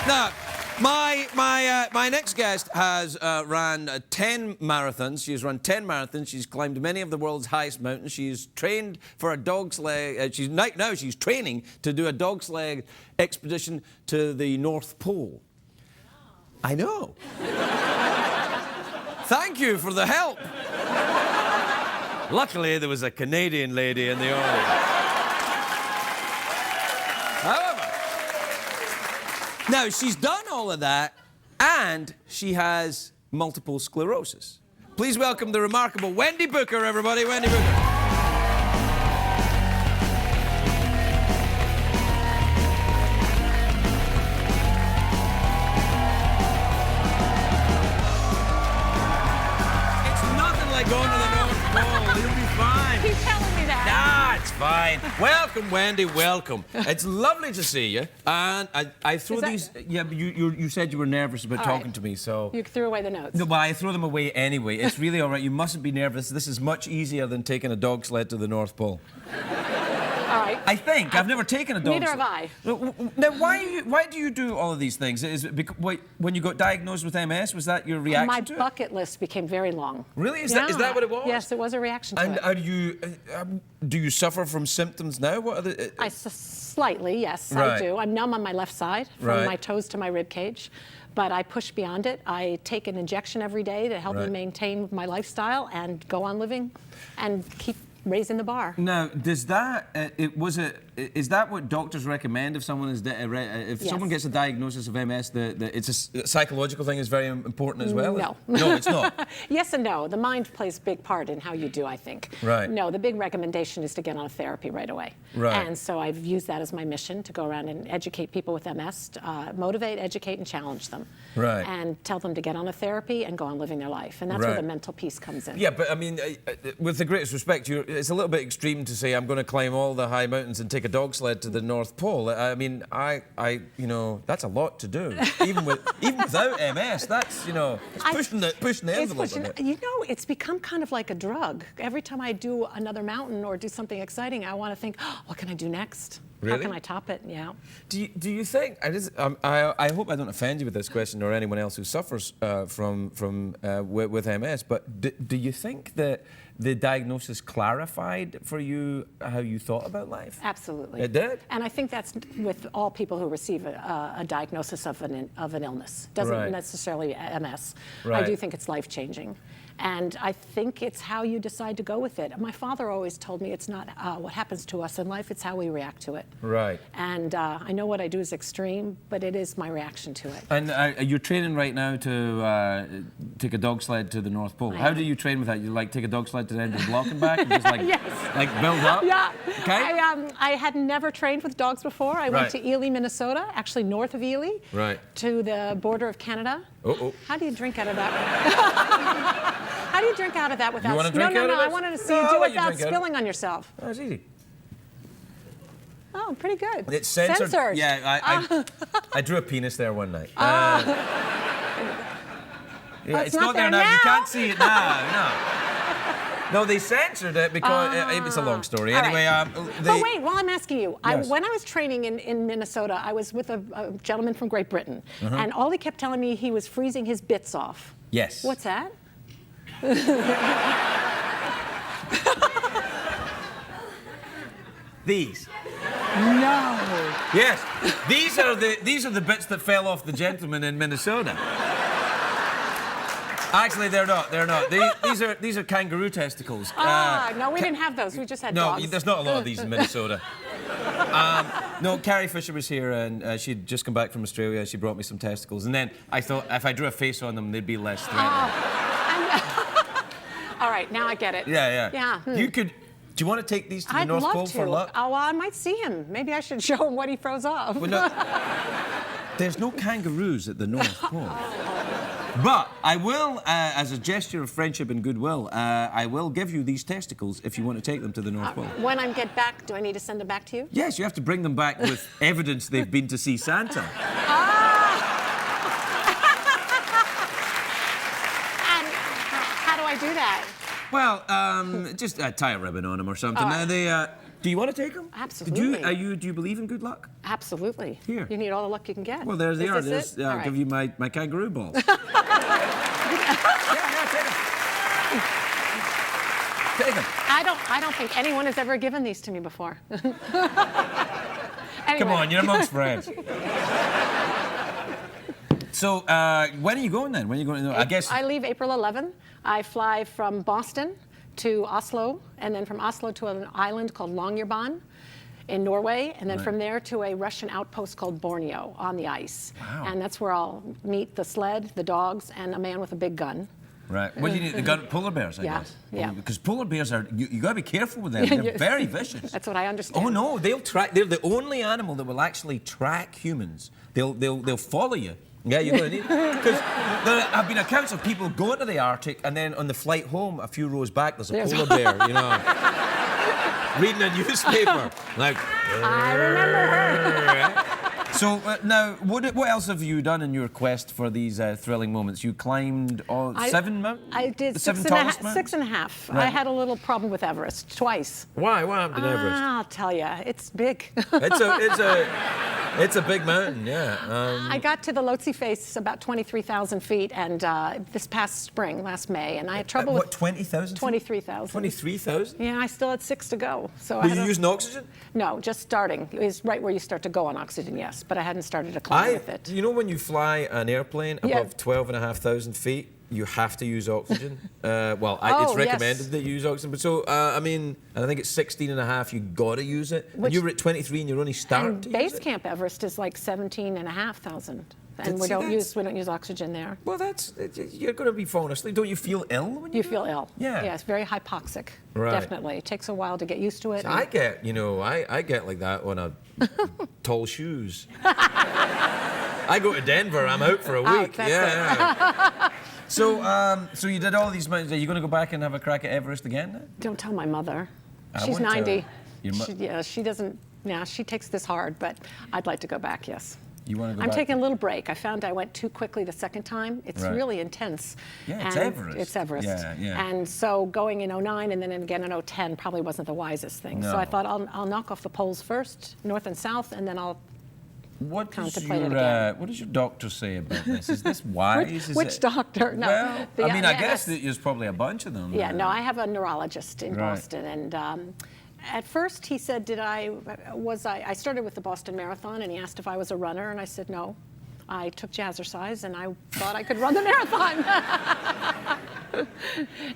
Now, my next guest has ran 10 marathons. She's run 10 marathons. She's climbed many of the world's highest mountains. She's trained for a dog's leg. Now she's training to do a dog's leg expedition to the North Pole. I know. Thank you for the help. Luckily, there was a Canadian lady in the audience. However, now she's done all of that, and she has multiple sclerosis. Please welcome the remarkable Wendy Booker, everybody. Wendy Booker. Going to the North Pole. You'll be fine. He's telling me that. Nah, it's fine. Welcome, Wendy. Welcome. It's lovely to see you. And I threw these. Yeah, but you said you were nervous about talking to me, so. You threw away the notes. No, but I throw them away anyway. It's really all right. You mustn't be nervous. This is much easier than taking a dog sled to the North Pole. All right. I think. I've never taken a dog sled. Neither have I. Now, why do you do all of these things? Is it because, when you got diagnosed with MS, was that your reaction to it? My bucket list became very long. Really? Is that what it was? Yes, it was a reaction to it. And do you suffer from symptoms now? What are the... Slightly, yes, Right. I do. I'm numb on my left side, from my toes to my rib cage. But I push beyond it. I take an injection every day to help me maintain my lifestyle and go on living and keep raising the bar. Now, does that is that what doctors recommend if someone is if someone gets a diagnosis of MS? It's a psychological thing is very important as well. No, no, it's not. Yes and no. The mind plays a big part in how you do, I think. Right. No, the big recommendation is to get on a therapy right away. Right. And so I've used that as my mission to go around and educate people with MS, motivate, educate, and challenge them. Right. And tell them to get on a therapy and go on living their life. And that's where the mental piece comes in. Yeah, but I mean, with the greatest respect, it's a little bit extreme to say I'm going to climb all the high mountains and take a dog sled to the North Pole. I mean, you know, that's a lot to do. even without MS, that's, you know, it's pushing the envelope a bit. You know, it's become kind of like a drug. Every time I do another mountain or do something exciting, I want to think, oh, what can I do next? Really? How can I top it? Yeah. Do you think? I hope I don't offend you with this question or anyone else who suffers with MS. But do you think that the diagnosis clarified for you how you thought about life? Absolutely. It did. And I think that's with all people who receive a diagnosis of an illness. Doesn't necessarily MS. Right. I do think it's life-changing. And I think it's how you decide to go with it. My father always told me it's not what happens to us in life, it's how we react to it. Right. And I know what I do is extreme, but it is my reaction to it. And you're training right now to take a dog sled to the North Pole. How do you train with that? You like take a dog sled to the end of the block and back and just like, like build up? Yeah. Okay. I had never trained with dogs before. I went to Ely, Minnesota, actually north of Ely, to the border of Canada. How do you drink out of that? How do you drink out of that without... You want to drink out of it? I wanted to see you do it without spilling on yourself. Oh, it's easy. Oh, pretty good. It's censored. Censored. Yeah, I drew a penis there one night. Yeah, it's not there now. You can't see it now. No, they censored it because it's a long story. Anyway, but wait, while I'm asking you, when I was training in Minnesota, I was with a gentleman from Great Britain, and all he kept telling me he was freezing his bits off. Yes. What's that? These. No. Yes. These are the bits that fell off the gentleman in Minnesota. Actually, they're not. They're not. These are kangaroo testicles. No, we didn't have those. We just had dogs. No, there's not a lot of these in Minnesota. No, Carrie Fisher was here, and she'd just come back from Australia. She brought me some testicles, and then I thought if I drew a face on them, they'd be less threatening. All right, now I get it. Yeah. You could. Do you want to take these to the North Pole for luck? Oh, well, I might see him. Maybe I should show him what he throws off. Well, no, there's no kangaroos at the North Pole. But I will, as a gesture of friendship and goodwill, I will give you these testicles if you want to take them to the North Pole. When I get back, do I need to send them back to you? Yes, you have to bring them back with evidence they've been to see Santa. And how do I do that? Well, just tie a ribbon on them or something. Now, Do you want to take them? Absolutely. Do you believe in good luck? Absolutely. Here. You need all the luck you can get. Well, there they are. I'll give you my kangaroo balls. Take them. Take them. I don't think anyone has ever given these to me before. Anyway. Come on, you're amongst friends. So, when are you going then? When are you going? I guess I leave April 11th. I fly from Boston to Oslo, and then from Oslo to an island called Longyearbyen in Norway, and then from there to a Russian outpost called Borneo on the ice. Wow. And that's where I'll meet the sled, the dogs, and a man with a big gun. Right. What do you need? The gun, polar bears, I guess. Yeah. Because polar bears are, you got to be careful with them. They're very vicious. That's what I understand. Oh no, they'll track. They're the only animal that will actually track humans. They'll follow you. Yeah, you're going to need because there have been accounts of people going to the Arctic and then on the flight home, a few rows back, there's a polar bear, you know, reading a newspaper. Like, I remember her. So now, what else have you done in your quest for these thrilling moments? You climbed 7 mountains? I did the 6 and a half. Right. I had a little problem with Everest twice. Why? What happened to Everest? I'll tell you, it's big. It's a big mountain, yeah. I got to the Lhotse face about 23,000 feet, and this past spring, last May, and I had trouble with 20,000? 23,000. 23,000? Yeah, I still had 6 to go. So Were you using oxygen? No, just starting. It was right where you start to go on oxygen, yes, but I hadn't started to climb with it. You know when you fly an airplane above 12,500 feet, you have to use oxygen. It's recommended that you use oxygen. But so, I mean, and I think it's 16 and a half, you got to use it. And you were at 23 and you're only starting to use it? Base Camp Everest is like 17,500. And we don't use oxygen there. Well, you're going to be falling asleep. Don't you feel ill when you feel ill? Yeah. Yeah, it's very hypoxic. Right. Definitely. It takes a while to get used to it. So I get like that on a tall shoes. I go to Denver, I'm out for a week. Yeah. So you did all these mountains. Are you going to go back and have a crack at Everest again then? Don't tell my mother. She's 90. She doesn't. Yeah, she takes this hard, but I'd like to go back. Yes. You want to go I'm back? taking a little break. I found I went too quickly the second time. It's really intense. Yeah, it's Everest. It's Everest. Yeah. And so going in 09 and then again in 010 probably wasn't the wisest thing. No. So I thought I'll knock off the poles first, north and south, and then I'll contemplate it again. What does your doctor say about this? Is this wise? Which doctor? No. Well, I guess there's probably a bunch of them. Yeah, no, I have a neurologist in Boston, and at first he said, I started with the Boston Marathon, and he asked if I was a runner, and I said no. I took jazzercise, and I thought I could run the marathon.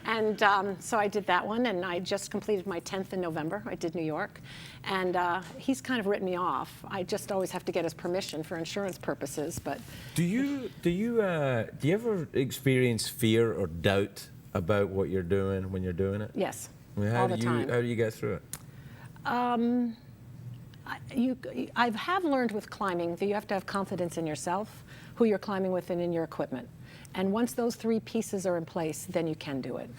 And so I did that one, and I just completed my 10th in November. I did New York, and he's kind of written me off. I just always have to get his permission for insurance purposes. But do you ever experience fear or doubt about what you're doing when you're doing it? Yes. All the time. How do you get through it? I have learned with climbing that you have to have confidence in yourself, who you're climbing with, and in your equipment. And once those 3 pieces are in place, then you can do it.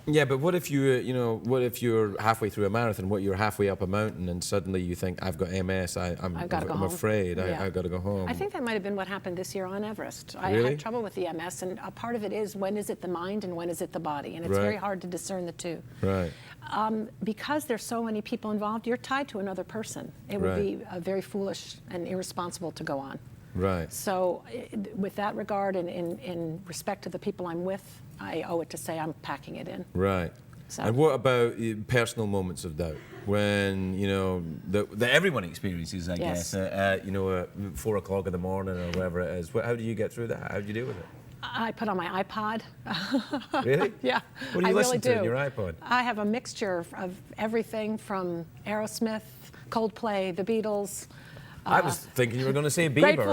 Yeah, but what if you're halfway through a marathon? What you're halfway up a mountain and suddenly you think, I've got MS. I'm afraid. I've got to go home. I think that might have been what happened this year on Everest. Really? I had trouble with the MS, and a part of it is when is it the mind and when is it the body, and it's very hard to discern the two. Right. Because there's so many people involved, you're tied to another person. It would be very foolish and irresponsible to go on. Right. So with that regard and in respect to the people I'm with, I owe it to say I'm packing it in. Right. So. And what about personal moments of doubt? When, that everyone experiences, I guess, 4 o'clock in the morning or whatever it is. How do you get through that? How do you deal with it? I put on my iPod. Really? Yeah. What do you listen to on your iPod? I have a mixture of everything from Aerosmith, Coldplay, the Beatles. I was thinking you were going to say Bieber.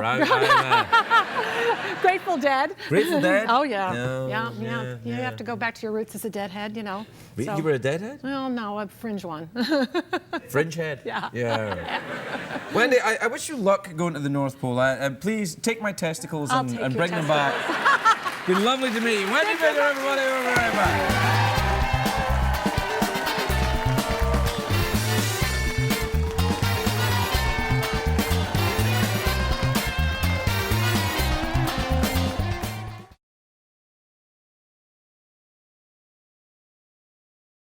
Grateful Dead. Grateful Dead? Oh, yeah. Yeah. You have to go back to your roots as a Deadhead, You were a Deadhead? Well, no, a fringe one. Fringe head? Yeah. Wendy, I wish you luck going to the North Pole. Please take my testicles and bring them back. It's been lovely to meet you. Wendy Booker, everybody. We'll be right back.